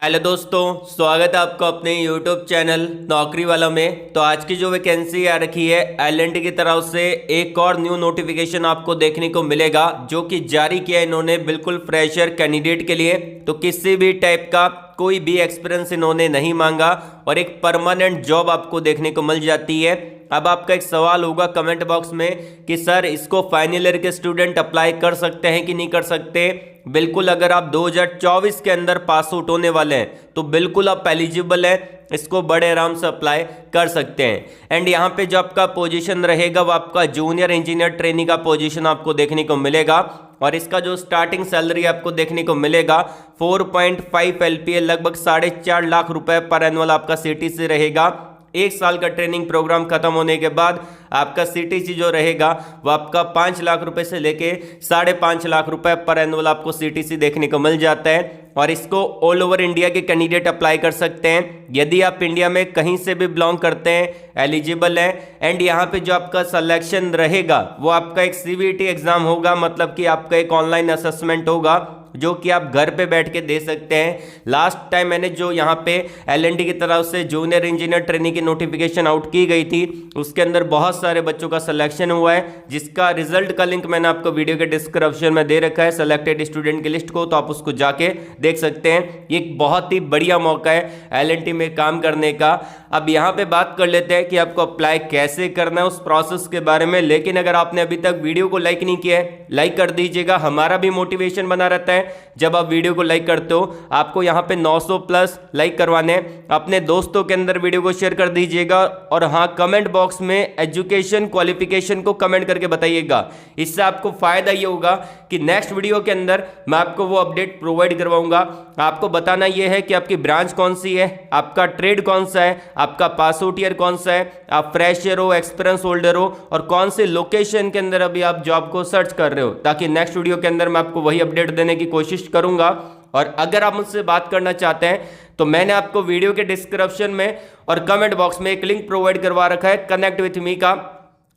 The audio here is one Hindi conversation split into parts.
हेलो दोस्तों, स्वागत है आपका अपने YouTube चैनल नौकरी वाला में। तो आज की जो वैकेंसी आ रखी है एल&टी की तरफ से एक और न्यू नोटिफिकेशन आपको देखने को मिलेगा जो कि जारी किया इन्होंने बिल्कुल फ्रेशर कैंडिडेट के लिए। तो किसी भी टाइप का कोई भी एक्सपीरियंस इन्होंने नहीं मांगा और एक परमानेंट जॉब आपको देखने को मिल जाती है। अब आपका एक सवाल होगा कमेंट बॉक्स में कि सर इसको फाइनल ईयर के स्टूडेंट अप्लाई कर सकते हैं कि नहीं कर सकते। बिल्कुल, अगर आप 2024 के अंदर पास आउट होने वाले हैं तो बिल्कुल आप एलिजिबल हैं, इसको बड़े आराम से अप्लाई कर सकते हैं। एंड यहाँ पे जो आपका पोजीशन रहेगा वो आपका जूनियर इंजीनियर ट्रेनी का पोजीशन आपको देखने को मिलेगा और इसका जो स्टार्टिंग सैलरी आपको देखने को मिलेगा 4.5 LPA लगभग 4.5 लाख रुपए पर एनुअल आपका CTC रहेगा। एक साल का ट्रेनिंग प्रोग्राम खत्म होने के बाद आपका CTC जो रहेगा वो आपका 5 लाख रुपए से लेके 5.5 लाख रुपए पर एनुअल आपको CTC देखने को मिल जाता है और इसको ऑल ओवर इंडिया के कैंडिडेट अप्लाई कर सकते हैं। यदि आप इंडिया में कहीं से भी बिलोंग करते हैं एलिजिबल हैं। एंड यहाँ पे जो आपका सिलेक्शन रहेगा वो आपका एक CBT एग्जाम होगा, मतलब कि आपका एक ऑनलाइन असेसमेंट होगा जो कि आप घर पे बैठ के दे सकते हैं। लास्ट टाइम मैंने जो यहाँ पे एल&टी की तरफ से जूनियर इंजीनियर ट्रेनिंग की नोटिफिकेशन आउट की गई थी उसके अंदर बहुत सारे बच्चों का सिलेक्शन हुआ है, जिसका रिजल्ट का लिंक मैंने आपको वीडियो के डिस्क्रिप्शन में दे रखा है सेलेक्टेड स्टूडेंट की लिस्ट को, तो आप उसको जाके देख सकते हैं। ये एक बहुत ही बढ़िया मौका है एल&टी में काम करने का। अब यहाँ पे बात कर लेते हैं कि आपको अप्लाई कैसे करना है उस प्रोसेस के बारे में। लेकिन अगर आपने अभी तक वीडियो को लाइक नहीं किया है, लाइक कर दीजिएगा, हमारा भी मोटिवेशन बना रहता है। जब आप वीडियो को लाइक करते हो आपको यहाँ पे 900 प्लस लाइक करवाने हैं। अपने दोस्तों के अंदर वीडियो को शेयर कर दीजिएगा और हाँ, कमेंट बॉक्स में एजुकेशन क्वालिफिकेशन को कमेंट करके बताइएगा। इससे आपको फायदा ये होगा कि नेक्स्ट वीडियो के अंदर मैं आपको वो अपडेट प्रोवाइड करवाऊंगा। आपको बताना यह है कि आपकी ब्रांच कौन सी है, आपका ट्रेड कौन सा है, आपका पास आउट ईयर कौन सा है, आप फ्रेशर हो, एक्सपीरियंस होल्डर हो और कौन से लोकेशन के अंदर अभी आप जॉब को सर्च कर रहे हो, ताकि नेक्स्ट वीडियो के अंदर मैं आपको वही अपडेट देने की कोशिश करूंगा। और अगर आप मुझसे बात करना चाहते हैं तो मैंने आपको वीडियो के डिस्क्रिप्शन में और कमेंट बॉक्स में एक लिंक प्रोवाइड करवा रखा है कनेक्ट विथ मी का।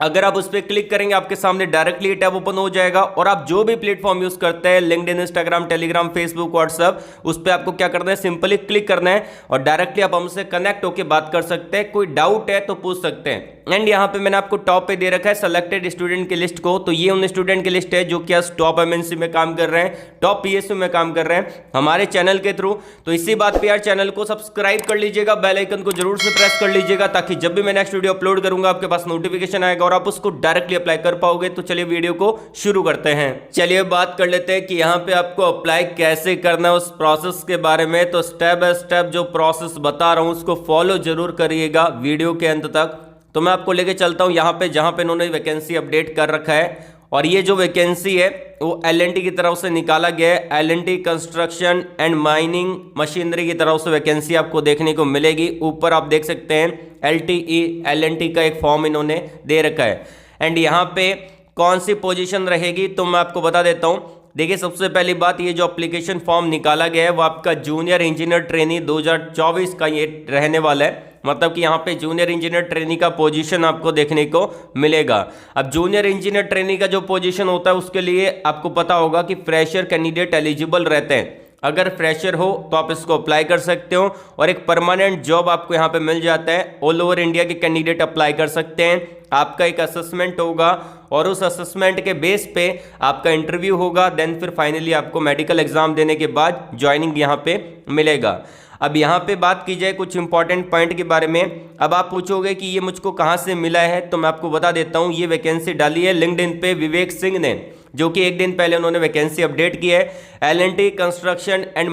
अगर आप उस पर क्लिक करेंगे आपके सामने डायरेक्टली टैब ओपन हो जाएगा और आप जो भी प्लेटफॉर्म यूज करते हैं LinkedIn, Instagram, Telegram, Facebook, WhatsApp, उस पर आपको क्या करना है, सिंपली क्लिक करना है और डायरेक्टली आप हमसे कनेक्ट होकर बात कर सकते हैं। कोई डाउट है तो पूछ सकते हैं। एंड यहाँ पे मैंने आपको टॉप पे दे रखा है सेलेक्टेड स्टूडेंट की लिस्ट को। तो ये उन स्टूडेंट की लिस्ट है जो कि आज टॉप MNC में काम कर रहे हैं, टॉप PSU में काम कर रहे हैं हमारे चैनल के थ्रू। तो इसी बात पे यार चैनल को सब्सक्राइब कर लीजिएगा, बेल आइकन को जरूर से प्रेस कर लीजिएगा ताकि जब भी मैं नेक्स्ट वीडियो अपलोड करूंगा आपके पास नोटिफिकेशन आएगा और आप उसको डायरेक्टली अप्लाई कर पाओगे। तो चलिए वीडियो को शुरू करते हैं। चलिए बात कर लेते हैं कि यहाँ पे आपको अप्लाई कैसे करना है उस प्रोसेस के बारे में। तो स्टेप बाय स्टेप जो प्रोसेस बता रहा हूँ उसको फॉलो जरूर करिएगा वीडियो के अंत तक। तो मैं आपको लेके चलता हूँ यहाँ पे जहाँ पे इन्होंने वैकेंसी अपडेट कर रखा है और ये जो वैकेंसी है वो एल&टी की तरफ से निकाला गया है। L&T construction and mining machinery की तरफ से वैकेंसी आपको देखने को मिलेगी। ऊपर आप देख सकते हैं LTE एल&टी का एक फॉर्म इन्होंने दे रखा है। एंड यहाँ पे कौन सी पोजीशन रहेगी तो मैं आपको बता देता हूँ। देखिए, सबसे पहली बात, ये जो एप्लीकेशन फॉर्म निकाला गया है वो आपका जूनियर इंजीनियर ट्रेनी 2024 का ये रहने वाला है। मतलब कि यहाँ पे जूनियर इंजीनियर ट्रेनी का पोजीशन आपको देखने को मिलेगा। अब जूनियर इंजीनियर ट्रेनी का जो पोजीशन होता है उसके लिए आपको पता होगा कि फ्रेशर कैंडिडेट एलिजिबल रहते हैं। अगर फ्रेशर हो तो आप इसको अप्लाई कर सकते हो और एक परमानेंट जॉब आपको यहाँ पे मिल जाता है। ऑल ओवर इंडिया के कैंडिडेट अप्लाई कर सकते हैं। आपका एक असेसमेंट होगा और उस असेसमेंट के बेस पे आपका इंटरव्यू होगा, देन फिर फाइनली आपको मेडिकल एग्जाम देने के बाद ज्वाइनिंग यहाँ पे मिलेगा। अब यहाँ पे बात की जाए कुछ इंपॉर्टेंट पॉइंट के बारे में। अब आप पूछोगे कि ये मुझको कहाँ से मिला है, तो मैं आपको बता देता हूँ। ये वैकेंसी डाली है लिंक्डइन पे विवेक सिंह ने, जो कि एक दिन पहले उन्होंने वैकेंसी अपडेट की है। L&T construction and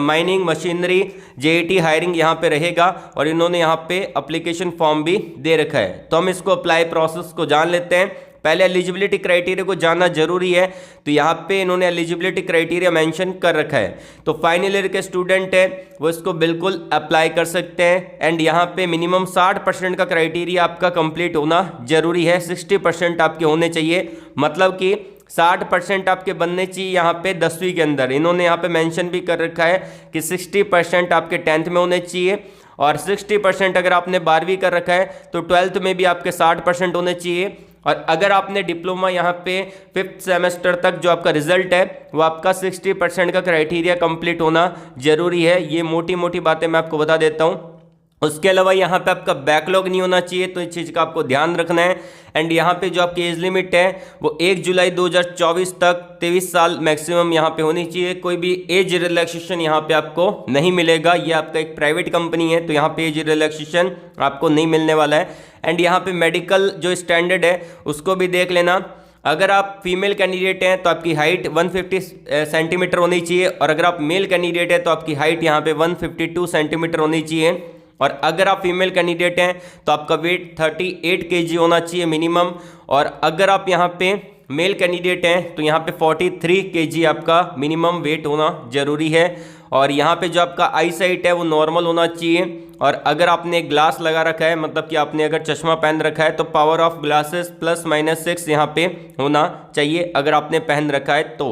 mining machinery JET hiring यहाँ पे रहेगा और इन्होंने यहाँ पे एप्लीकेशन फॉर्म भी दे रखा है। तो हम इसको अप्लाई प्रोसेस को जान लेते हैं। पहले एलिजिबिलिटी क्राइटेरिया को जानना जरूरी है। तो यहाँ पे इन्होंने एलिजिबिलिटी क्राइटेरिया मेंशन कर रखा है। तो फाइनल ईयर के स्टूडेंट है वो इसको बिल्कुल अप्लाई कर सकते हैं। एंड यहाँ पे मिनिमम 60% का क्राइटेरिया आपका कंप्लीट होना जरूरी है। 60% आपके होने चाहिए, मतलब कि 60% आपके बनने चाहिए यहाँ पे 10वीं के अंदर। इन्होंने यहाँ पे मेंशन भी कर रखा है कि 60% आपके 10th में होने चाहिए और 60% अगर आपने 12वीं कर रखा है तो 12th में भी आपके 60% होने चाहिए और अगर आपने डिप्लोमा यहाँ पे 5th सेमेस्टर तक जो आपका रिजल्ट है वो आपका 60% का क्राइटेरिया कंप्लीट होना जरूरी है। ये मोटी मोटी बातें मैं आपको बता देता हूँ। उसके अलावा यहाँ पे आपका बैकलॉग नहीं होना चाहिए, तो इस चीज़ का आपको ध्यान रखना है। एंड यहाँ पे जो आपकी एज लिमिट है वो 1 जुलाई 2024 तक 23 साल मैक्सिमम यहाँ पे होनी चाहिए। कोई भी एज रिलैक्सेशन यहाँ पे आपको नहीं मिलेगा। ये आपका एक प्राइवेट कंपनी है तो यहाँ पे एज रिलैक्सेशन आपको नहीं मिलने वाला है। एंड यहाँ पे मेडिकल जो स्टैंडर्ड है उसको भी देख लेना। अगर आप फीमेल कैंडिडेट हैं तो आपकी हाइट 150 सेंटीमीटर होनी चाहिए, और अगर आप मेल कैंडिडेट हैं तो आपकी हाइट यहाँ पे 152 सेंटीमीटर होनी चाहिए। और अगर आप फीमेल कैंडिडेट हैं तो आपका वेट 38 kg होना चाहिए मिनिमम। और अगर आप यहाँ पे मेल कैंडिडेट हैं तो यहाँ पे 43 kg आपका मिनिमम वेट होना जरूरी है। और यहाँ पे जो आपका आई साइट है वो नॉर्मल होना चाहिए। और अगर आपने ग्लास लगा रखा है, मतलब कि आपने अगर चश्मा पहन रखा है, तो पावर ऑफ ग्लासेस +-6 यहाँ पे होना चाहिए अगर आपने पहन रखा है तो।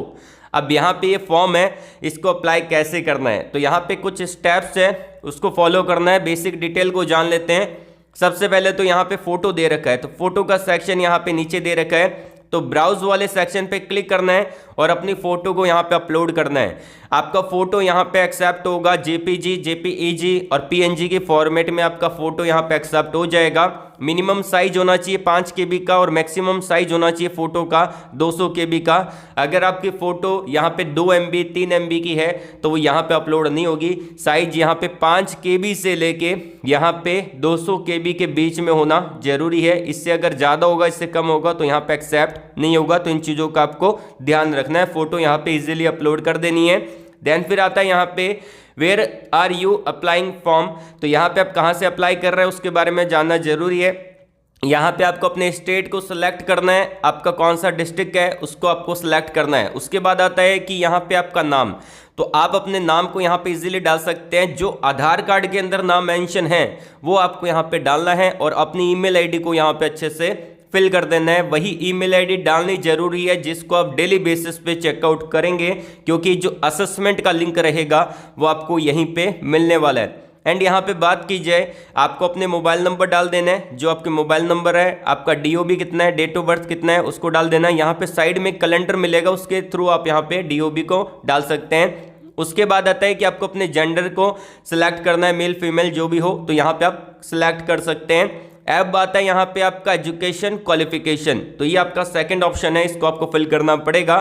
अब यहाँ पे ये फॉर्म है, इसको अप्लाई कैसे करना है, तो यहाँ पे कुछ स्टेप्स है उसको फॉलो करना है। बेसिक डिटेल को जान लेते हैं। सबसे पहले तो यहाँ पे फोटो दे रखा है, तो फोटो का सेक्शन यहाँ पे नीचे दे रखा है, तो ब्राउज वाले सेक्शन पे क्लिक करना है और अपनी फोटो को यहाँ पे अपलोड करना है। आपका फोटो यहाँ पे एक्सेप्ट होगा, जेपीजी, जेपीईजी और पीएनजी के फॉर्मेट में आपका फोटो यहाँ पे एक्सेप्ट हो जाएगा। मिनिमम साइज होना चाहिए 5 KB का और मैक्सिमम साइज होना चाहिए फोटो का 200 KB का। अगर आपकी फोटो यहाँ पे 2 MB 3 MB की है तो वो यहाँ पे अपलोड नहीं होगी। साइज यहाँ पे 5 KB से लेके यहाँ पे 200 KB के बीच में होना जरूरी है। इससे अगर ज़्यादा होगा, इससे कम होगा तो यहाँ पे एक्सेप्ट नहीं होगा। तो इन चीज़ों का आपको ध्यान रखना है। फोटो यहाँ पे इजीली अपलोड कर देनी है। देन फिर आता है यहाँ पे where are you applying form, तो यहाँ पे आप कहाँ से अप्लाई कर रहे हैं उसके बारे में जानना जरूरी है। यहाँ पे आपको अपने स्टेट को सिलेक्ट करना है, आपका कौन सा डिस्ट्रिक्ट है उसको आपको सिलेक्ट करना है। उसके बाद आता है कि यहाँ पे आपका नाम, तो आप अपने नाम को यहाँ पे इजीली डाल सकते हैं। जो आधार कार्ड के अंदर नाम मेंशन है वो आपको यहाँ पे डालना है और अपनी ईमेल आईडी को यहाँ पे अच्छे से फिल कर देना है। वही ईमेल आईडी डालनी जरूरी है जिसको आप डेली बेसिस पे चेकआउट करेंगे, क्योंकि जो असेसमेंट का लिंक रहेगा वो आपको यहीं पे मिलने वाला है। एंड यहाँ पे बात की जाए, आपको अपने मोबाइल नंबर डाल देना है। जो आपके मोबाइल नंबर है, आपका DOB कितना है, डेट ऑफ बर्थ कितना है, उसको डाल देना है। यहाँ पे साइड में कैलेंडर मिलेगा, उसके थ्रू आप यहाँ पे DOB को डाल सकते हैं। उसके बाद आता है कि आपको अपने जेंडर को सिलेक्ट करना है, मेल फीमेल जो भी हो, तो यहाँ पे आप सिलेक्ट कर सकते हैं। अब आता है यहाँ पे आपका एजुकेशन क्वालिफिकेशन, तो ये आपका सेकंड ऑप्शन है, इसको आपको फिल करना पड़ेगा।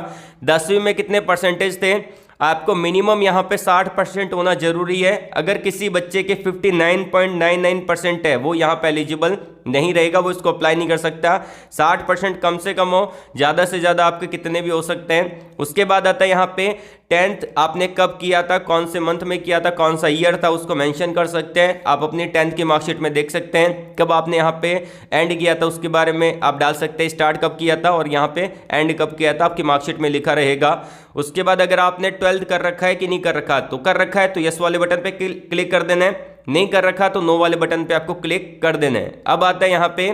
10वीं में कितने परसेंटेज थे, आपको मिनिमम यहाँ पे 60% होना जरूरी है। अगर किसी बच्चे के 59.99% है वो यहाँ पे एलिजिबल नहीं रहेगा, वो इसको अप्लाई नहीं कर सकता। 60% कम से कम हो, ज़्यादा से ज़्यादा आपके कितने भी हो सकते हैं। उसके बाद आता है यहाँ पे 10th आपने कब किया था, कौन से मंथ में किया था, कौन सा ईयर था, उसको मेंशन कर सकते हैं। आप अपनी 10th की मार्कशीट में देख सकते हैं कब आपने यहाँ पे एंड किया था, उसके बारे में आप डाल सकते हैं। स्टार्ट कब किया था और यहाँ पे एंड कब किया था, आपकी मार्कशीट में लिखा रहेगा। उसके बाद अगर आपने 12th कर रखा है कि नहीं कर रखा, तो कर रखा है तो यस वाले बटन पे क्लिक कर देना है, नहीं कर रखा तो नो वाले बटन पे आपको क्लिक कर देना है। अब आता है यहाँ पे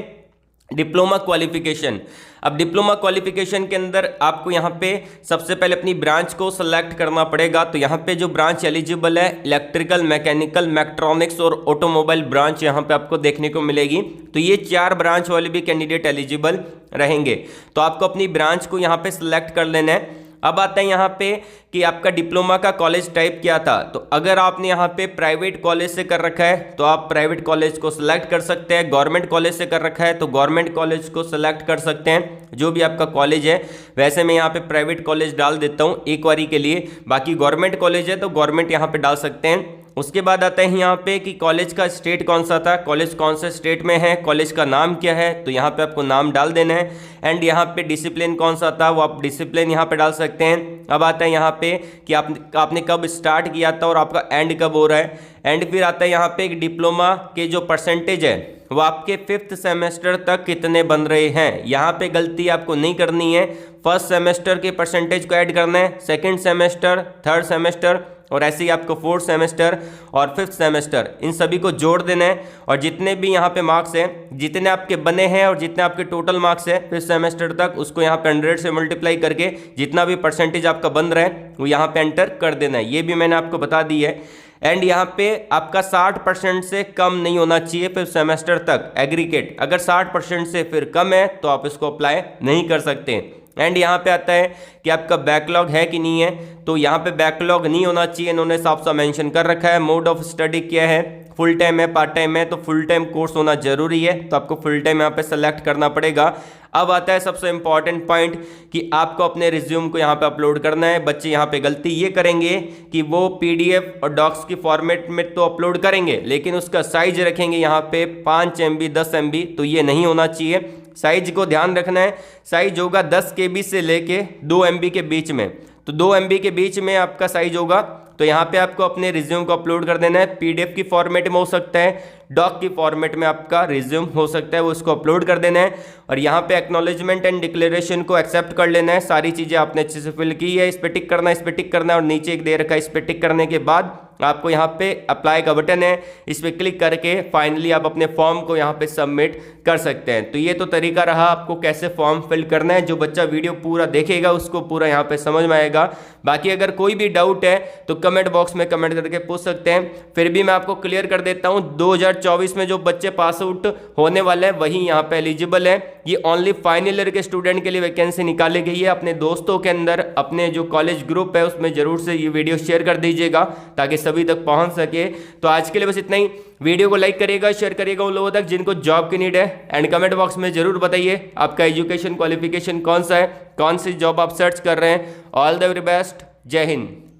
डिप्लोमा क्वालिफिकेशन। अब डिप्लोमा क्वालिफिकेशन के अंदर आपको यहाँ पे सबसे पहले अपनी ब्रांच को सिलेक्ट करना पड़ेगा। तो यहाँ पे जो ब्रांच एलिजिबल है, इलेक्ट्रिकल, मैकेनिकल, मैट्रॉनिक्स और ऑटोमोबाइल ब्रांच यहाँ पे आपको देखने को मिलेगी। तो ये 4 ब्रांच वाले भी कैंडिडेट एलिजिबल रहेंगे। तो आपको अपनी ब्रांच को यहाँ पे सिलेक्ट कर लेना है। अब आता है यहाँ पे कि आपका डिप्लोमा का कॉलेज टाइप क्या था। तो अगर आपने यहाँ पे प्राइवेट कॉलेज से कर रखा है तो आप प्राइवेट कॉलेज को सिलेक्ट कर सकते हैं। गवर्नमेंट कॉलेज से कर रखा है तो गवर्नमेंट कॉलेज को सिलेक्ट कर सकते हैं, जो भी आपका कॉलेज है। वैसे मैं यहाँ पे प्राइवेट कॉलेज डाल देता हूँ एक बारी के लिए, बाकी गवर्नमेंट कॉलेज है तो गवर्नमेंट यहाँ पे डाल सकते हैं। उसके बाद आता है यहाँ पे कि कॉलेज का स्टेट कौन सा था, कॉलेज कौन से स्टेट में है, कॉलेज का नाम क्या है, तो यहाँ पे आपको नाम डाल देना है। एंड यहाँ पे डिसिप्लिन कौन सा था, वो आप डिसिप्लिन यहाँ पे डाल सकते हैं। अब आता है यहाँ पे कि आपने कब स्टार्ट किया था और आपका एंड कब हो रहा है। एंड फिर आता है यहाँ पे एक डिप्लोमा के जो परसेंटेज है वो आपके 5th सेमेस्टर तक कितने बन रहे हैं। यहाँ पे गलती आपको नहीं करनी है, फर्स्ट सेमेस्टर के परसेंटेज को ऐड करना है, सेकेंड सेमेस्टर, थर्ड सेमेस्टर, और ऐसे ही आपको 4th सेमेस्टर और 5th सेमेस्टर इन सभी को जोड़ देना है। और जितने भी यहाँ पे मार्क्स हैं, जितने आपके बने हैं और जितने आपके टोटल मार्क्स है 5th सेमेस्टर तक, उसको यहाँ पे 100 से मल्टीप्लाई करके जितना भी परसेंटेज आपका बन रहा है वो यहाँ पे एंटर कर देना है। ये भी मैंने आपको बता दी है। एंड यहाँ पे आपका 60% से कम नहीं होना चाहिए 5th सेमेस्टर तक एग्रीगेट। अगर 60% से फिर कम है तो आप इसको अप्लाई नहीं कर सकते। एंड यहाँ पे आता है कि आपका बैकलॉग है कि नहीं है, तो यहाँ पे बैकलॉग नहीं होना चाहिए, इन्होंने साफ साफ मेंशन कर रखा है। मोड ऑफ स्टडी क्या है, फुल टाइम है, पार्ट टाइम है, तो फुल टाइम कोर्स होना जरूरी है, तो आपको फुल टाइम यहाँ पे सेलेक्ट करना पड़ेगा। अब आता है सबसे इंपॉर्टेंट पॉइंट कि आपको अपने रिज्यूम को यहाँ पे अपलोड करना है। बच्चे यहाँ पे गलती ये करेंगे कि वो पीडीएफ और डॉक्स की फॉर्मेट में तो अपलोड करेंगे, लेकिन उसका साइज रखेंगे यहाँ पे 5 MB 10 MB, तो ये नहीं होना चाहिए। साइज को ध्यान रखना है, साइज होगा 10 KB से लेके 2 MB के बीच में, तो 2 MB के बीच में आपका साइज होगा। तो यहाँ पे आपको अपने रिज्यूम को अपलोड कर देना है। पीडीएफ की फॉर्मेट में हो सकता है, डॉक की फॉर्मेट में आपका रिज्यूम हो सकता है, वो इसको अपलोड कर देना है। और यहाँ पे एक्नॉलेजमेंट एंड डिक्लेरेशन को एक्सेप्ट कर लेना है। सारी चीज़ें आपने अच्छे से फिल की है, इस पर टिक करना है, इस पर टिक करना है, और नीचे एक दे रखा है, इस पर टिक करने के बाद आपको यहाँ पे अप्लाई का बटन है, इस पर क्लिक करके फाइनली आप अपने फॉर्म को यहाँ पे सबमिट कर सकते हैं। तो ये तो तरीका रहा आपको कैसे फॉर्म फिल करना है। जो बच्चा वीडियो पूरा देखेगा उसको पूरा यहाँ पे समझ में आएगा। बाकी अगर कोई भी डाउट है तो कमेंट बॉक्स में कमेंट करके पूछ सकते हैं, फिर भी मैं आपको क्लियर कर देता हूँ। 2024 में जो बच्चे पास आउट होने वाले हैं वही यहाँ पे एलिजिबल है। ये ओनली फाइनल ईयर के स्टूडेंट के लिए वैकेंसी निकाली गई है। अपने दोस्तों के अंदर, अपने जो कॉलेज ग्रुप है उसमें जरूर से ये वीडियो शेयर कर दीजिएगा ताकि सभी तक पहुंच सके। तो आज के लिए बस इतना ही। वीडियो को लाइक करिएगा, शेयर करिएगा उन लोगों तक जिनको जॉब की नीड है। एंड कमेंट बॉक्स में जरूर बताइए आपका एजुकेशन क्वालिफिकेशन कौन सा है, कौन सी जॉब आप सर्च कर रहे हैं। ऑल द वेरी बेस्ट, जय हिंद।